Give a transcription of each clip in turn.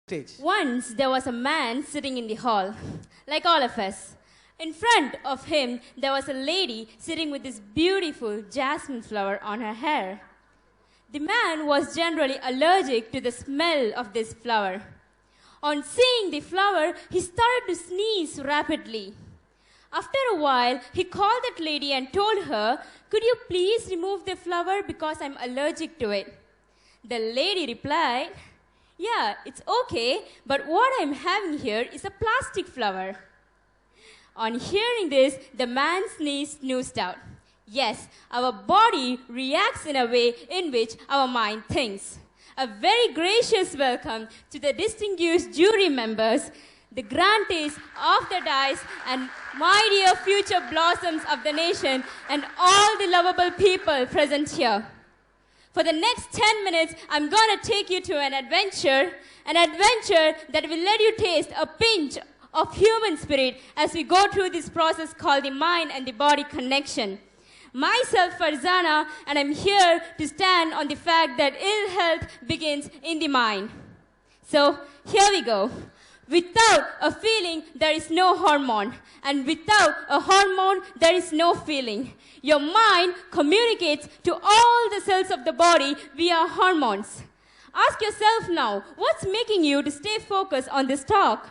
Stage. Once there was a man sitting in the hall, like all of us. In front of him, there was a lady sitting with this beautiful jasmine flower on her hair. The man was generally allergic to the smell of this flower. On seeing the flower, he started to sneeze rapidly. After a while, he called that lady and told her, "Could you please remove the flower because I'm allergic to it?" The lady replied, "Yeah, it's okay, but what I'm having here is a plastic flower." On hearing this, the man snoozed out. Yes, our body reacts in a way in which our mind thinks. A very gracious welcome to the distinguished jury members, the grantees of the dice, and my dear future blossoms of the nation, and all the lovable people present here. For the next 10 minutes, I'm going to take you to an adventure that will let you taste a pinch of human spirit as we go through this process called the mind and the body connection. Myself, Farzana, and I'm here to stand on the fact that ill health begins in the mind. So, here we go. Without a feeling, there is no hormone. And without a hormone, there is no feeling. Your mind communicates to all the cells of the body via hormones. Ask yourself now, what's making you to stay focused on this talk?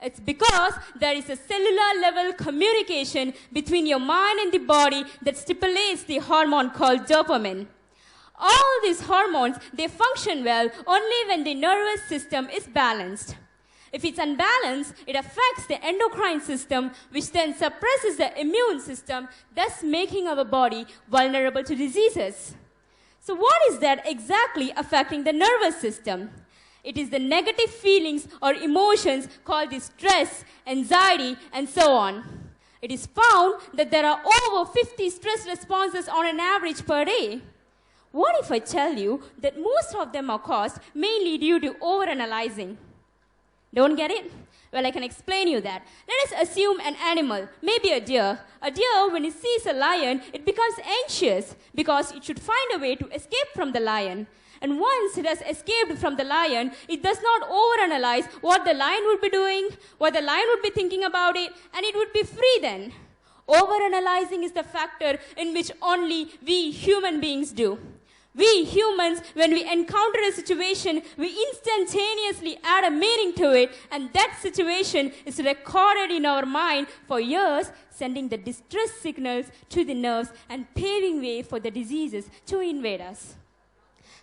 It's because there is a cellular level communication between your mind and the body that stipulates the hormone called dopamine. All these hormones, they function well only when the nervous system is balanced. If it's unbalanced, it affects the endocrine system, which then suppresses the immune system, thus making our body vulnerable to diseases. So what is that exactly affecting the nervous system? It is the negative feelings or emotions called the stress, anxiety, and so on. It is found that there are over 50 stress responses on an average per day. What if I tell you that most of them are caused mainly due to overanalyzing? Don't get it? Well, I can explain you that. Let us assume an animal, maybe a deer. A deer, when it sees a lion, it becomes anxious because it should find a way to escape from the lion. And once it has escaped from the lion, it does not overanalyze what the lion would be doing, what the lion would be thinking about it, and it would be free then. Overanalyzing is the factor in which only we human beings do. We humans, when we encounter a situation, we instantaneously add a meaning to it, and that situation is recorded in our mind for years, sending the distress signals to the nerves and paving way for the diseases to invade us.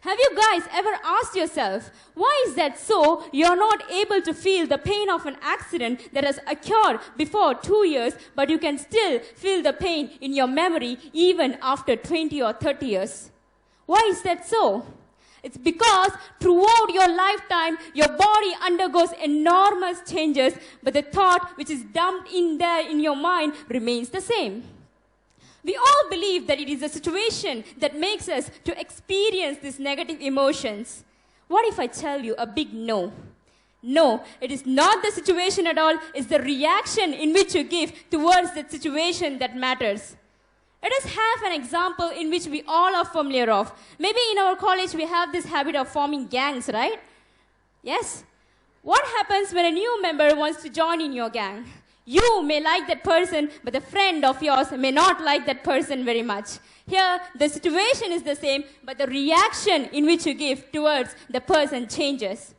Have you guys ever asked yourself, why is that so you're not able to feel the pain of an accident that has occurred before 2 years, but you can still feel the pain in your memory even after 20 or 30 years? Why is that so? It's because throughout your lifetime, your body undergoes enormous changes, but the thought which is dumped in there in your mind remains the same. We all believe that it is a situation that makes us to experience these negative emotions. What if I tell you a big no? No, it is not the situation at all, it's the reaction in which you give towards that situation that matters. Let us have an example in which we all are familiar of. Maybe in our college we have this habit of forming gangs, right? Yes? What happens when a new member wants to join in your gang? You may like that person, but a friend of yours may not like that person very much. Here, the situation is the same, but the reaction in which you give towards the person changes.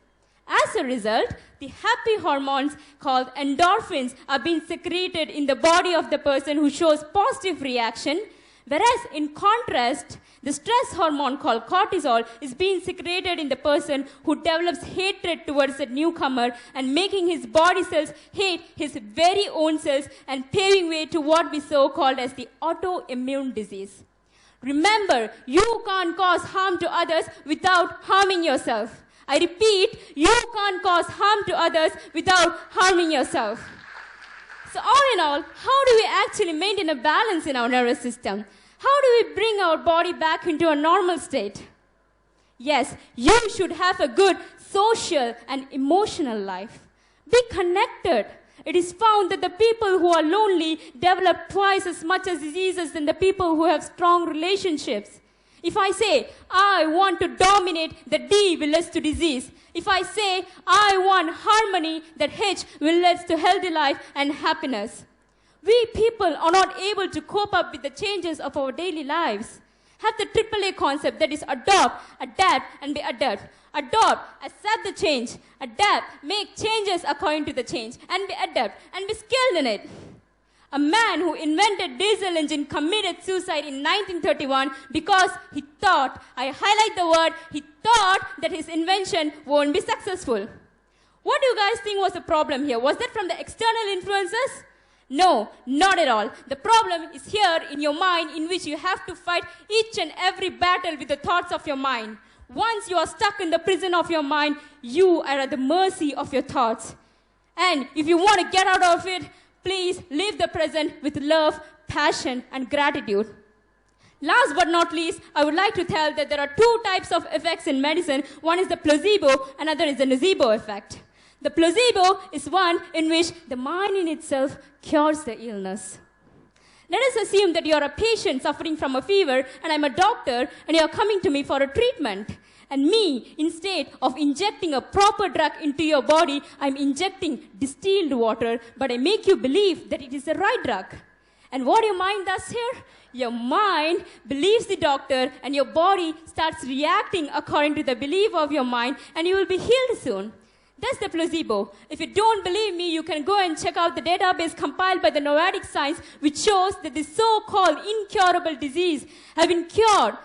As a result, the happy hormones called endorphins are being secreted in the body of the person who shows positive reaction, whereas in contrast, the stress hormone called cortisol is being secreted in the person who develops hatred towards the newcomer and making his body cells hate his very own cells and paving way to what we so called as the autoimmune disease. Remember, you can't cause harm to others without harming yourself. I repeat, you can't cause harm to others without harming yourself. So all in all, how do we actually maintain a balance in our nervous system? How do we bring our body back into a normal state? Yes, you should have a good social and emotional life. Be connected. It is found that the people who are lonely develop twice as much as diseases than the people who have strong relationships. If I say, I want to dominate, the D will lead to disease. If I say, I want harmony, that H will lead to healthy life and happiness. We people are not able to cope up with the changes of our daily lives. Have the AAA concept, that is adopt, adapt, and be adept. Adopt, accept the change. Adapt, make changes according to the change. And be adept, and be skilled in it. A man who invented diesel engine committed suicide in 1931 because he thought, I highlight the word, he thought that his invention won't be successful. What do you guys think was the problem here? Was that from the external influences? No, not at all. The problem is here in your mind, in which you have to fight each and every battle with the thoughts of your mind. Once you are stuck in the prison of your mind, you are at the mercy of your thoughts. And if you want to get out of it, please live the present with love, passion, and gratitude. Last but not least, I would like to tell that there are two types of effects in medicine. One is the placebo, another is the nocebo effect. The placebo is one in which the mind in itself cures the illness. Let us assume that you are a patient suffering from a fever and I'm a doctor and you are coming to me for a treatment. And me, instead of injecting a proper drug into your body, I'm injecting distilled water, but I make you believe that it is the right drug. And what your mind does here? Your mind believes the doctor and your body starts reacting according to the belief of your mind and you will be healed soon. That's the placebo. If you don't believe me, you can go and check out the database compiled by the Noetic Science, which shows that this so-called incurable disease have been cured.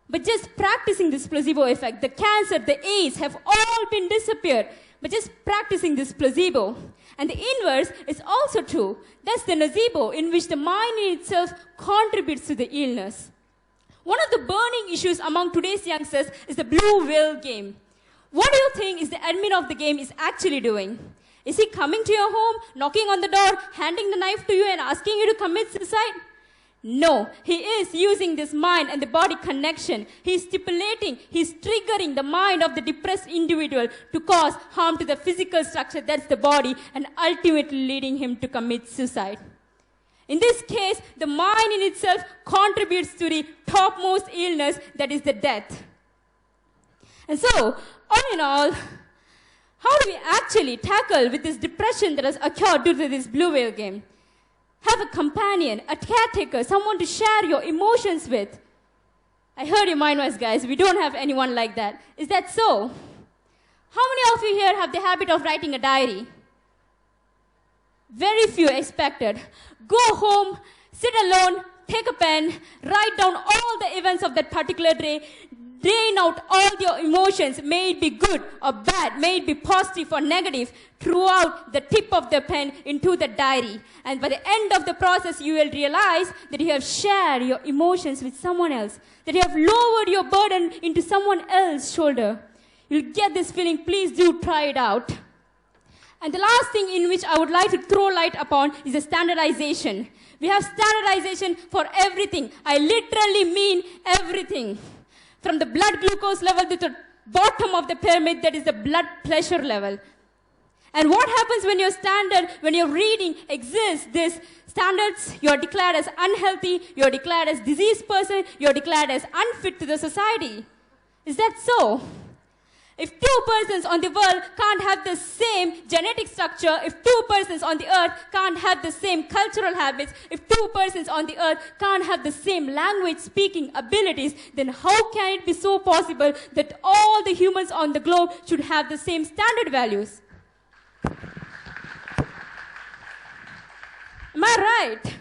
But just practicing this placebo effect, the cancer, the AIDS have all been disappeared. But just practicing this placebo. And the inverse is also true. That's the nocebo, in which the mind in itself contributes to the illness. One of the burning issues among today's youngsters is the blue whale game. What do you think is the admin of the game is actually doing? Is he coming to your home, knocking on the door, handing the knife to you and asking you to commit suicide? No, he is using this mind and the body connection. He is stipulating, he is triggering the mind of the depressed individual to cause harm to the physical structure, that's the body, and ultimately leading him to commit suicide. In this case, the mind in itself contributes to the topmost illness, that is the death. And so, all in all, how do we actually tackle with this depression that has occurred due to this blue whale game? Have a companion, a caretaker, someone to share your emotions with. I heard your mind voice, guys. We don't have anyone like that. Is that so? How many of you here have the habit of writing a diary? Very few expected. Go home, sit alone, take a pen, write down all the events of that particular day, drain out all your emotions, may it be good or bad, may it be positive or negative, throughout the tip of the pen into the diary. And by the end of the process, you will realize that you have shared your emotions with someone else, that you have lowered your burden into someone else's shoulder. You'll get this feeling. Please do try it out. And the last thing in which I would like to throw light upon is the standardization. We have standardization for everything. I literally mean everything. From the blood glucose level to the bottom of the pyramid, that is the blood pressure level. And what happens when your standard, when your reading exists, these standards, you are declared as unhealthy, you are declared as diseased person, you are declared as unfit to the society. Is that so? If two persons on the world can't have the same genetic structure, if two persons on the earth can't have the same cultural habits, if two persons on the earth can't have the same language speaking abilities, then how can it be so possible that all the humans on the globe should have the same standard values? Am I right?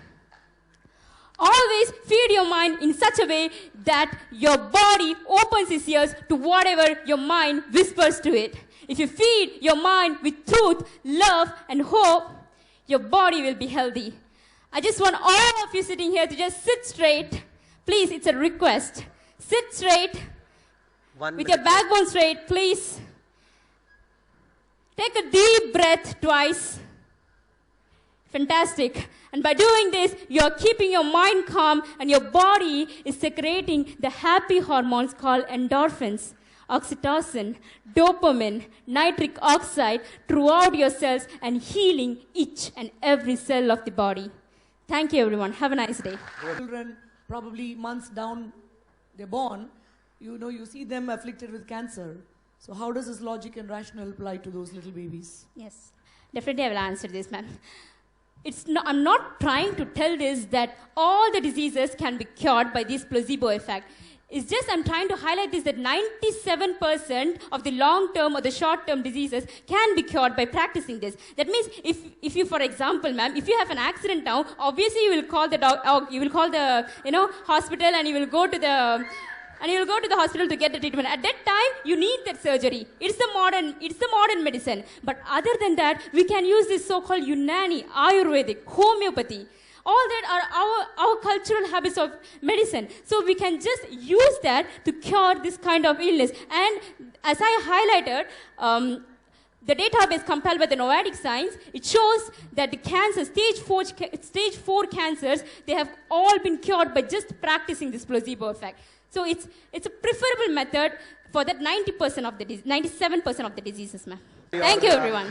Always feed your mind in such a way that your body opens its ears to whatever your mind whispers to it. If you feed your mind with truth, love, and hope, your body will be healthy. I just want all of you sitting here to just sit straight. Please, it's a request. Sit straight with your backbone straight, please. Take a deep breath twice. Fantastic. And by doing this, you are keeping your mind calm and your body is secreting the happy hormones called endorphins, oxytocin, dopamine, nitric oxide throughout your cells and healing each and every cell of the body. Thank you, everyone. Have a nice day. Children, probably months down they're born, you see them afflicted with cancer. So how does this logic and rationale apply to those little babies? Yes, definitely I will answer this, ma'am. I'm not trying to tell this that all the diseases can be cured by this placebo effect. It's just I'm trying to highlight this that 97% of the long-term or the short-term diseases can be cured by practicing this. That means if you, for example, ma'am, if you have an accident now, obviously you will call the hospital and you will go to the hospital to get the treatment. At that time, you need that surgery. It's the modern medicine. But other than that, we can use this so-called Unani, Ayurvedic, homeopathy. All that are our cultural habits of medicine. So we can just use that to cure this kind of illness. And as I highlighted, the database compiled by the Novatic Science, it shows that the cancers, stage 4 cancers, they have all been cured by just practicing this placebo effect. So it's a preferable method for that 97% of the diseases, ma'am. Thank you, everyone.